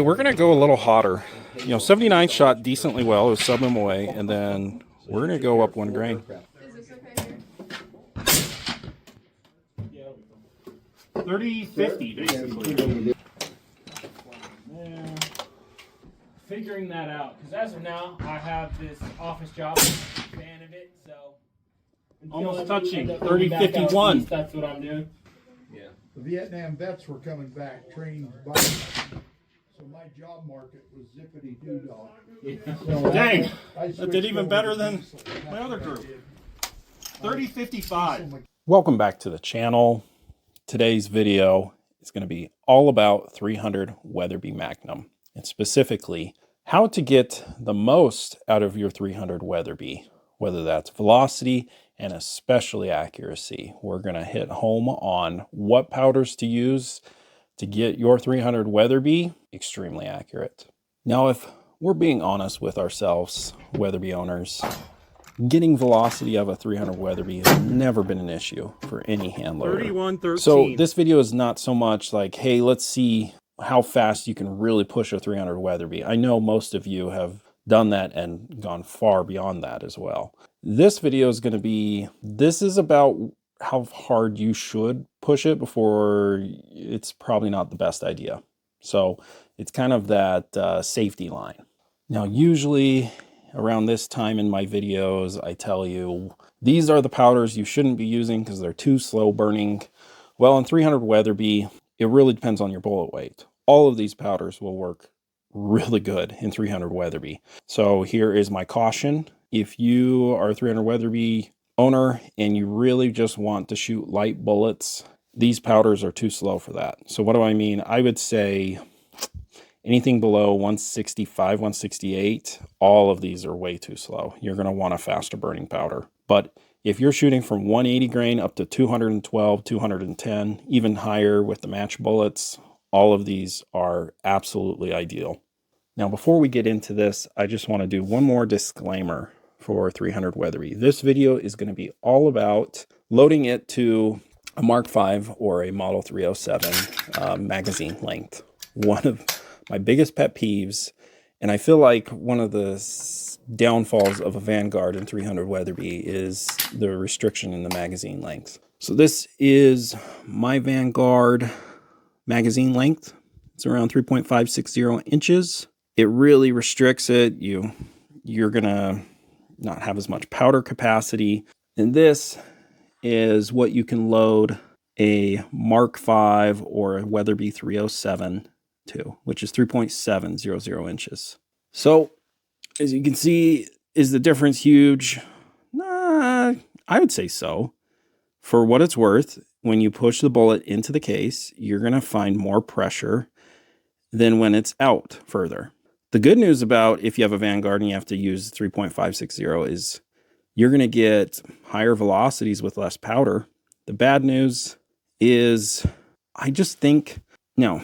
We're going to go a little hotter. 79 shot decently well. It was sub MOA, and then we're going to go up 1 grain. Is this okay here? 30-50, basically. Figuring that out, because as of now, I have this office job. Fan of it, so almost touching 30-51. That's what I'm doing. Yeah. The Vietnam vets were coming back trained by, so my job market was zippity doo dah. Yeah. So dang, that did even better than my other group. 30-55. Welcome back to the channel. Today's video is going to be all about 300 Weatherby Magnum, and specifically how to get the most out of your 300 Weatherby, whether that's velocity and especially accuracy. We're going to hit home on what powders to use to get your 300 Weatherby extremely accurate. Now, if we're being honest with ourselves, Weatherby owners, getting velocity of a 300 Weatherby has never been an issue for any hand loader. 31-13. So this video is not so much like, hey, let's see how fast you can really push a 300 Weatherby. I know most of you have done that and gone far beyond that as well. This video is going to be, this is about how hard you should push it before it's probably not the best idea. So it's kind of that safety line. Now, usually around this time in my videos, I tell you, these are the powders you shouldn't be using because they're too slow burning. Well, in 300 Weatherby, it really depends on your bullet weight. All of these powders will work really good in 300 Weatherby. So here is my caution. If you are a 300 Weatherby owner and you really just want to shoot light bullets, these powders are too slow for that. So what do I mean? I would say anything below 165, 168, all of these are way too slow. You're going to want a faster burning powder. But if you're shooting from 180 grain up to 212, 210, even higher with the match bullets, all of these are absolutely ideal. Now, before we get into this, I just want to do one more disclaimer for 300 Weatherby. This video is going to be all about loading it to a Mark V or a Model 307 magazine length. One of my biggest pet peeves, and I feel like one of the downfalls of a Vanguard in 300 Weatherby is the restriction in the magazine length. So this is my Vanguard magazine length. It's around 3.560 inches. It really restricts it. You're gonna not have as much powder capacity. And this is what you can load a Mark V or a Weatherby 307 to, which is 3.700 inches. So as you can see, is the difference huge? Nah, I would say so. For what it's worth, when you push the bullet into the case, you're going to find more pressure than when it's out further. The good news about if you have a Vanguard and you have to use 3.560 is you're going to get higher velocities with less powder. The bad news is I just think, no,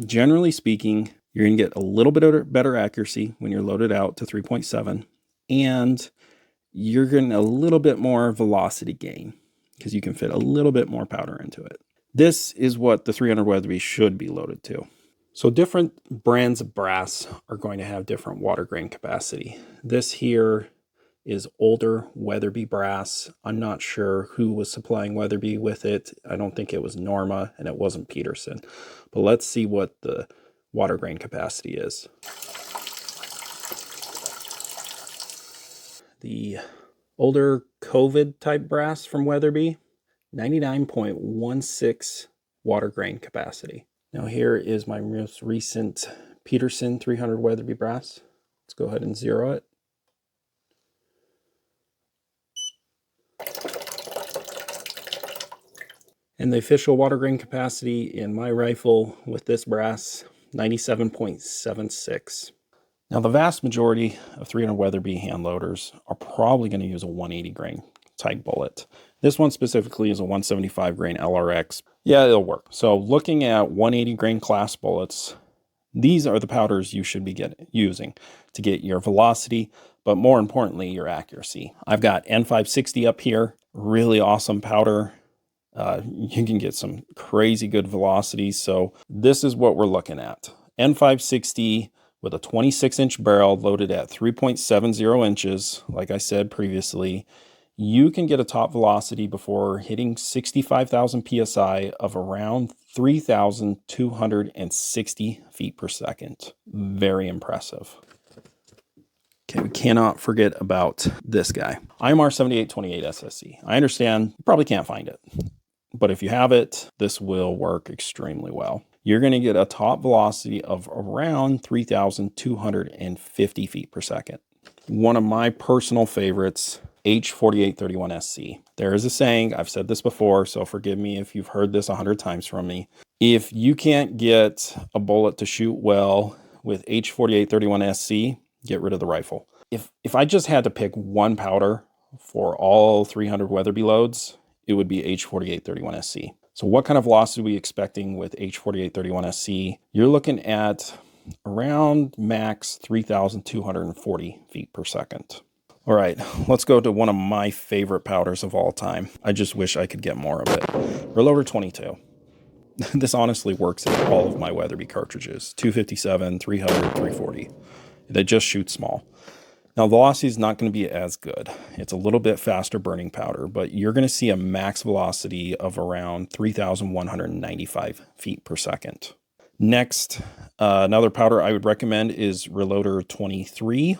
generally speaking, you're going to get a little bit better accuracy when you're loaded out to 3.7, and you're getting a little bit more velocity gain because you can fit a little bit more powder into it. This is what the 300 Weatherby should be loaded to. So different brands of brass are going to have different water grain capacity. This here is older Weatherby brass. I'm not sure who was supplying Weatherby with it. I don't think it was Norma and it wasn't Peterson. But let's see what the water grain capacity is. The older COVID type brass from Weatherby, 99.16 water grain capacity. Now here is my most recent Peterson 300 Weatherby brass. Let's go ahead and zero it. And the official water grain capacity in my rifle with this brass, 97.76. Now the vast majority of 300 Weatherby hand loaders are probably going to use a 180 grain type bullet. This one specifically is a 175 grain LRX. Yeah, it'll work. So looking at 180 grain class bullets, these are the powders you should be using to get your velocity, but more importantly, your accuracy. I've got N560 up here, really awesome powder. You can get some crazy good velocities. So this is what we're looking at. N560 with a 26-inch barrel loaded at 3.70 inches, like I said previously, you can get a top velocity before hitting 65,000 psi of around 3,260 feet per second. Very impressive. Okay, we cannot forget about this guy. IMR 7828 SSE. I understand you probably can't find it, but if you have it, this will work extremely well. You're going to get a top velocity of around 3,250 feet per second. One of my personal favorites, H4831SC. There is a saying, I've said this before, so forgive me if you've heard this 100 times from me. If you can't get a bullet to shoot well with H4831SC, get rid of the rifle. If I just had to pick one powder for all 300 Weatherby loads, it would be H4831SC. So what kind of velocity are we expecting with H4831SC? You're looking at around max 3,240 feet per second. All right, let's go to one of my favorite powders of all time. I just wish I could get more of it. Reloader 22. This honestly works in all of my Weatherby cartridges. 257, 300, 340. They just shoot small. Now, velocity is not going to be as good. It's a little bit faster burning powder, but you're going to see a max velocity of around 3,195 feet per second. Next, another powder I would recommend is Reloader 23.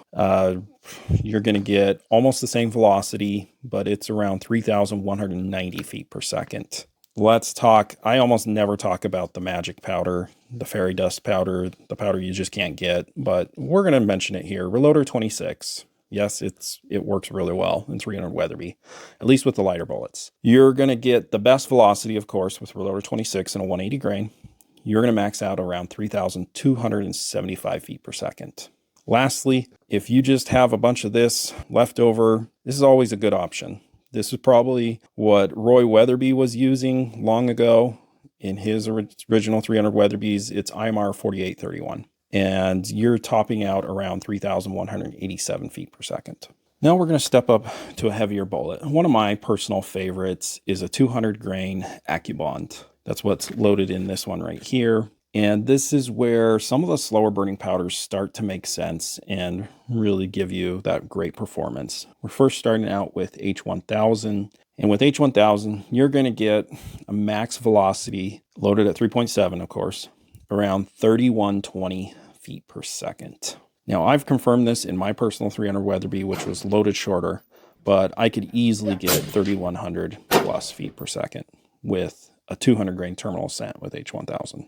You're going to get almost the same velocity, but it's around 3,190 feet per second. Let's talk, I almost never talk about the magic powder, the fairy dust powder, the powder you just can't get, but we're going to mention it here. Reloader 26. Yes, it works really well in 300 Weatherby, at least with the lighter bullets. You're going to get the best velocity, of course, with Reloader 26 and a 180 grain. You're going to max out around 3,275 feet per second. Lastly, if you just have a bunch of this left over, this is always a good option. This is probably what Roy Weatherby was using long ago in his original 300 Weatherbys. It's IMR 4831. And you're topping out around 3,187 feet per second. Now we're going to step up to a heavier bullet. One of my personal favorites is a 200 grain AccuBond. That's what's loaded in this one right here. And this is where some of the slower burning powders start to make sense and really give you that great performance. We're first starting out with H1000. And with H1000, you're going to get a max velocity loaded at 3.7, of course, around 3,120 feet per second. Now, I've confirmed this in my personal 300 Weatherby, which was loaded shorter, but I could easily get 3,100 plus feet per second with a 200 grain terminal ascent with H1000.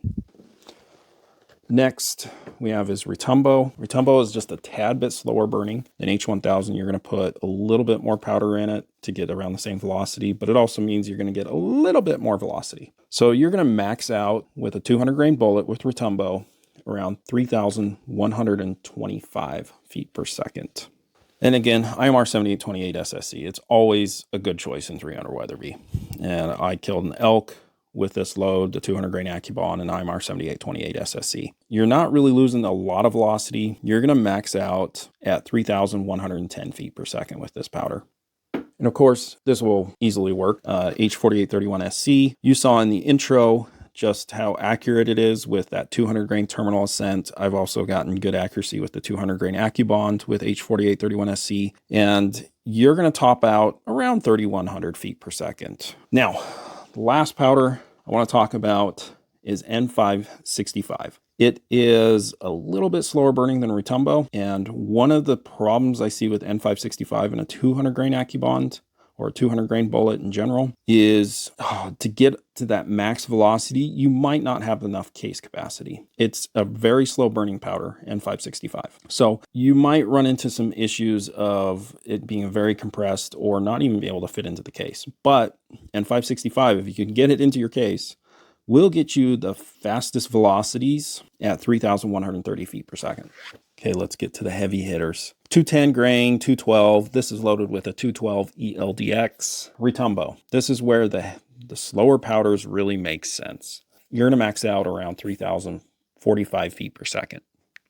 Next, we have is Retumbo. Retumbo is just a tad bit slower burning than H1000. You're going to put a little bit more powder in it to get around the same velocity, but it also means you're going to get a little bit more velocity. So you're going to max out with a 200 grain bullet with Retumbo around 3,125 feet per second. And again, IMR 7828 SSE. It's always a good choice in 300 Weatherby. And I killed an elk with this load, the 200 grain AccuBond and IMR 7828 SSE. You're not really losing a lot of velocity. You're going to max out at 3,110 feet per second with this powder. And of course, this will easily work. H4831SC. You saw in the intro just how accurate it is with that 200 grain terminal ascent. I've also gotten good accuracy with the 200 grain AccuBond with H4831SC. And you're going to top out around 3,100 feet per second. Now, the last powder I want to talk about is N565. It is a little bit slower burning than Retumbo, and one of the problems I see with N565 and a 200 grain AccuBond or a 200 grain bullet in general is to get to that max velocity, you might not have enough case capacity. It's a very slow burning powder, N565. So you might run into some issues of it being very compressed or not even be able to fit into the case. But N565, if you can get it into your case, will get you the fastest velocities at 3,130 feet per second. Okay, let's get to the heavy hitters. 210 grain, 212. This is loaded with a 212 ELDX. Retumbo. This is where the slower powders really make sense. You're going to max out around 3,045 feet per second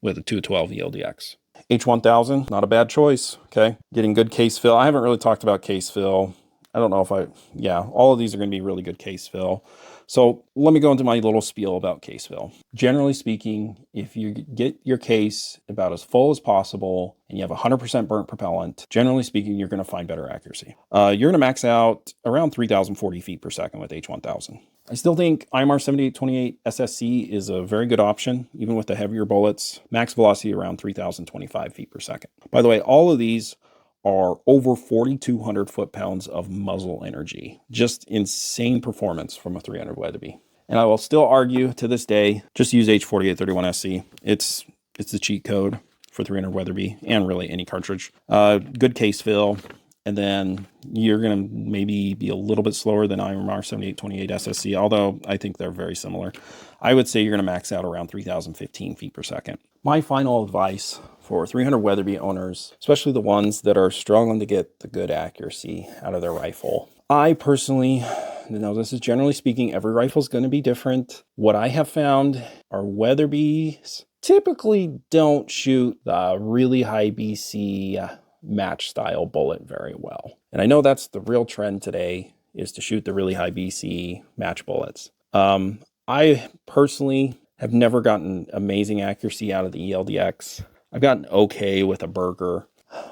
with a 212 ELDX. H1000, not a bad choice. Okay, getting good case fill. I haven't really talked about case fill. I don't know if all of these are going to be really good case fill. So let me go into my little spiel about case fill. Generally speaking, if you get your case about as full as possible and you have 100% burnt propellant, generally speaking, you're going to find better accuracy. You're going to max out around 3,040 feet per second with H1000. I still think IMR 7828 SSC is a very good option, even with the heavier bullets. Max velocity around 3,025 feet per second. By the way, all of these are over 4,200 foot-pounds of muzzle energy. Just insane performance from a 300 Weatherby. And I will still argue to this day, just use H4831SC. It's the cheat code for 300 Weatherby and really any cartridge. Good case fill. And then you're going to maybe be a little bit slower than IMR 7828 SSC, although I think they're very similar. I would say you're going to max out around 3,015 feet per second. My final advice for 300 Weatherby owners, especially the ones that are struggling to get the good accuracy out of their rifle. I personally, this is generally speaking, every rifle is going to be different. What I have found are Weatherbys typically don't shoot the really high BC match style bullet very well. And I know that's the real trend today, is to shoot the really high BC match bullets. I personally have never gotten amazing accuracy out of the ELDX. I've gotten okay with a Burger,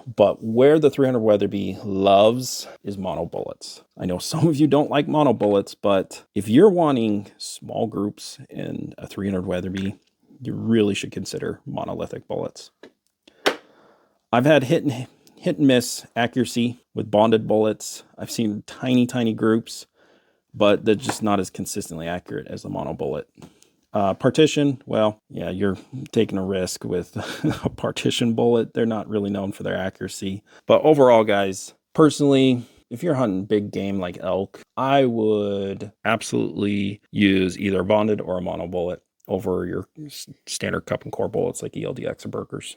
but where the 300 Weatherby loves is mono bullets. I know some of you don't like mono bullets, but if you're wanting small groups in a 300 Weatherby, you really should consider monolithic bullets. I've had hit and miss accuracy with bonded bullets. I've seen tiny groups, but they're just not as consistently accurate as the mono bullet. Partition, well, yeah, you're taking a risk with a partition bullet. They're not really known for their accuracy. But overall, guys, personally, if you're hunting big game like elk, I would absolutely use either a bonded or a mono bullet over your standard cup and core bullets like ELDX or Burgers.